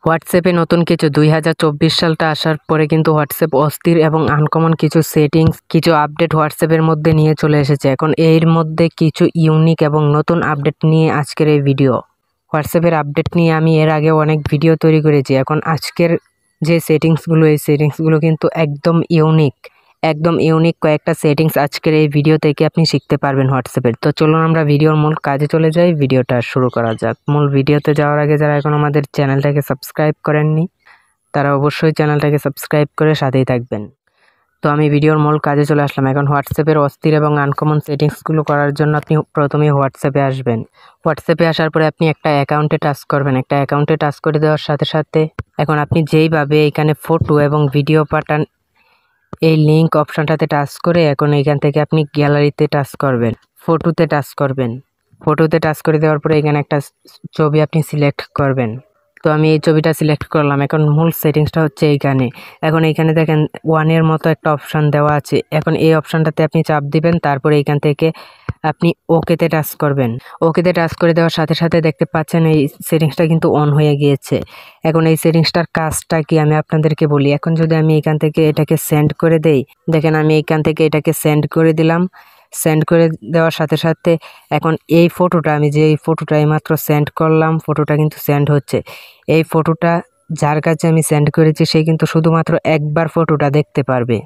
হোয়াটসঅ্যাপে নতুন কিছু 2024 সালটা আসার পরে কিন্তু হোয়াটসঅ্যাপ অস্থির এবং আনকমন কিছু সেটিংস, কিছু আপডেট হোয়াটসঅ্যাপের মধ্যে নিয়ে চলে এসেছে। এখন এর মধ্যে কিছু ইউনিক এবং নতুন আপডেট নিয়ে আজকের এই ভিডিও। হোয়াটসঅ্যাপের আপডেট নিয়ে আমি এর আগে অনেক ভিডিও তৈরি করেছি। এখন আজকের যে সেটিংসগুলো, এই সেটিংসগুলো কিন্তু একদম ইউনিক কয়েকটা সেটিংস আজকের এই ভিডিও থেকে আপনি শিখতে পারবেন হোয়াটসঅ্যাপের। তো চলুন আমরা ভিডিওর মূল কাজে চলে যাই, ভিডিওটা শুরু করা যাক। মূল ভিডিওতে যাওয়ার আগে যারা এখন আমাদের চ্যানেলটাকে সাবস্ক্রাইব করেননি তারা অবশ্যই চ্যানেলটাকে সাবস্ক্রাইব করে সাথেই থাকবেন। তো আমি ভিডিওর মূল কাজে চলে আসলাম। এখন হোয়াটসঅ্যাপের অস্থির এবং আনকমন সেটিংসগুলো করার জন্য আপনি প্রথমেই হোয়াটসঅ্যাপে আসবেন। হোয়াটসঅ্যাপে আসার পরে আপনি একটা অ্যাকাউন্টে টাচ করবেন। একটা অ্যাকাউন্টে টাচ করে দেওয়ার সাথে সাথে এখন আপনি যেইভাবে এখানে ফটো এবং ভিডিও পাঠান, এই লিঙ্ক অপশনটাতে টাচ করে এখন এইখান থেকে আপনি গ্যালারিতে টাচ করবেন, ফটোতে টাচ করবেন। ফটোতে টাচ করে দেওয়ার পরে এখানে একটা ছবি আপনি সিলেক্ট করবেন। তো আমি এই ছবিটা সিলেক্ট করলাম। এখন মূল সেটিংসটা হচ্ছে এইখানে। এখন এইখানে দেখেন ওয়ানের মতো একটা অপশান দেওয়া আছে। এখন এই অপশানটাতে আপনি চাপ দিবেন, তারপরে এইখান থেকে আপনি ওকেতে টাচ করবেন। ওকেতে টাচ করে দেওয়ার সাথে সাথে দেখতে পাচ্ছেন এই সেটিংসটা কিন্তু অন হয়ে গিয়েছে। এখন এই সেটিংসটার কাজটা কি আমি আপনাদেরকে বলি। এখন যদি আমি এখান থেকে এটাকে সেন্ড করে দেই, দেখেন আমি এইখান থেকে এটাকে সেন্ড করে দিলাম। সেন্ড করে দেওয়ার সাথে সাথে এখন এই ফটোটা, আমি যে এই ফটোটা এইমাত্র সেন্ড করলাম, ফটোটা কিন্তু সেন্ড হচ্ছে। এই ফটোটা যার কাছে আমি সেন্ড করেছি সে কিন্তু শুধুমাত্র একবার ফটোটা দেখতে পারবে।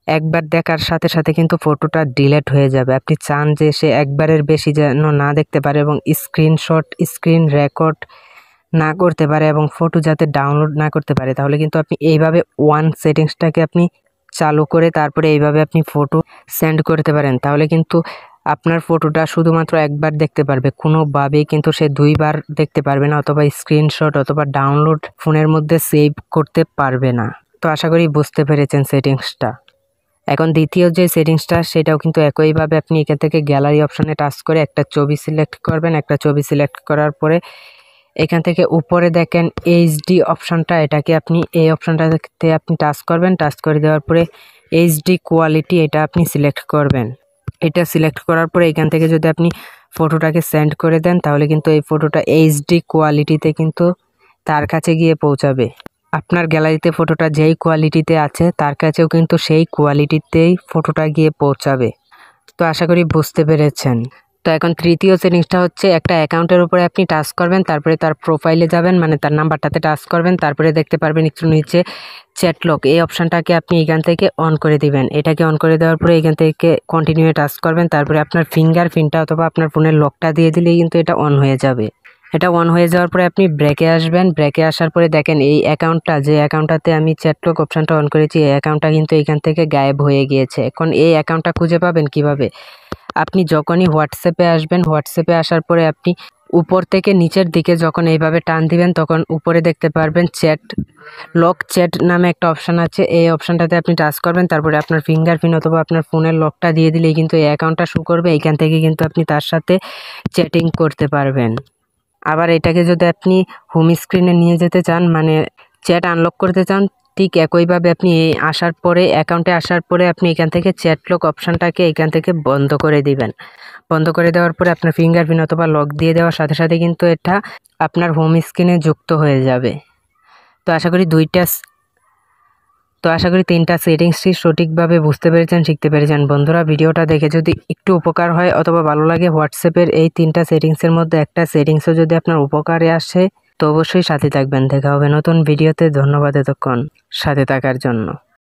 একবার দেখার সাথে সাথে কিন্তু ফটোটা ডিলিট হয়ে যাবে। আপনি চান যে সে একবারের বেশি যেন না দেখতে পারে এবং স্ক্রিন রেকর্ড না করতে পারে এবং ফটো যাতে ডাউনলোড না করতে পারে, তাহলে কিন্তু আপনি এইভাবে ওয়ান সেটিংসটাকে আপনি চালু করে তারপরে এইভাবে আপনি ফটো সেন্ড করতে পারেন। তাহলে কিন্তু আপনার ফটোটা শুধুমাত্র একবার দেখতে পারবে, কোনোভাবেই কিন্তু সে দুইবার দেখতে পারবে না, অথবা স্ক্রিনশট অথবা ডাউনলোড ফোনের মধ্যে সেভ করতে পারবে না। তো আশা করি বুঝতে পেরেছেন সেটিংসটা। এখন দ্বিতীয় যে সেটিংসটা, সেটাও কিন্তু একইভাবে আপনি এখান থেকে গ্যালারি অপশানে টাচ করে একটা ছবি সিলেক্ট করবেন। একটা ছবি সিলেক্ট করার পরে এখান থেকে উপরে দেখেন এইচডি অপশানটা, এটাকে আপনি এই অপশানটাতে আপনি টাচ করবেন। টাচ করে দেওয়ার পরে এইচডি কোয়ালিটি এটা আপনি সিলেক্ট করবেন। এটা সিলেক্ট করার পরে এখান থেকে যদি আপনি ফটোটাকে সেন্ড করে দেন, তাহলে কিন্তু এই ফটোটা এইচডি কোয়ালিটিতে কিন্তু তার কাছে গিয়ে পৌঁছাবে। আপনার গ্যালারিতে ফটোটা যেই কোয়ালিটিতে আছে তার কাছেও কিন্তু সেই কোয়ালিটিতেই ফটোটা গিয়ে পৌঁছাবে। তো আশা করি বুঝতে পেরেছেন। তো এখন তৃতীয় সেটিংসটা হচ্ছে একটা অ্যাকাউন্টের উপরে আপনি টাচ করবেন, তারপরে তার প্রোফাইলে যাবেন, মানে তার নাম্বারটাতে টাচ করবেন, তারপরে দেখতে পারবেন একটু নিচে চ্যাট লক, এই অপশানটাকে আপনি এখান থেকে অন করে দিবেন। এটাকে অন করে দেওয়ার পরে এখান থেকে কন্টিনিউ টাচ করবেন, তারপরে আপনার ফিঙ্গারপ্রিন্টটা অথবা আপনার ফোনের লকটা দিয়ে দিলেই কিন্তু এটা অন হয়ে যাবে। এটা অন হয়ে যাওয়ার পরে আপনি ব্রেকে আসবেন। ব্রেকে আসার পরে দেখেন এই অ্যাকাউন্টটা, যে অ্যাকাউন্টটাতে আমি চ্যাট লক অপশানটা অন করেছি, এই অ্যাকাউন্টটা কিন্তু এখান থেকে গায়েব হয়ে গিয়েছে। এখন এই অ্যাকাউন্টটা খুঁজে পাবেন কিভাবে? আপনি যখনই হোয়াটসঅ্যাপে আসবেন, হোয়াটসঅ্যাপে আসার পরে আপনি উপর থেকে নিচের দিকে যখন এইভাবে টান দিবেন, তখন উপরে দেখতে পারবেন চ্যাট নামে একটা অপশান আছে। এই অপশানটাতে আপনি টাচ করবেন, তারপরে আপনার ফিঙ্গারপ্রিন্ট অথবা আপনার ফোনের লকটা দিয়ে দিলেই কিন্তু এই অ্যাকাউন্টটা শো করবে। এইখান থেকে কিন্তু আপনি তার সাথে চ্যাটিং করতে পারবেন। আবার এটাকে যদি আপনি হোম স্ক্রিনে নিয়ে যেতে চান, মানে চ্যাট আনলক করতে চান, ঠিক একইভাবে আপনি এই অ্যাকাউন্টে আসার পরে আপনি এখান থেকে চ্যাট লক অপশানটাকে এখান থেকে বন্ধ করে দিবেন। বন্ধ করে দেওয়ার পরে আপনার ফিঙ্গারপ্রিন্ট অথবা লক দিয়ে দেওয়ার সাথে সাথে কিন্তু এটা আপনার হোম স্ক্রিনে যুক্ত হয়ে যাবে। তো আশা করি 3টা সেটিংসটি সঠিকভাবে বুঝতে পেরেছেন, শিখতে পেরেছেন। বন্ধুরা, ভিডিওটা দেখে যদি একটু উপকার হয় অথবা ভালো লাগে, হোয়াটসঅ্যাপের এই 3টা সেটিংসের মধ্যে একটা সেটিংসও যদি আপনার উপকারে আসে, তো অবশ্যই সাথে থাকবেন। দেখা হবে নতুন ভিডিওতে। ধন্যবাদ এতক্ষণ সাথে থাকার জন্য।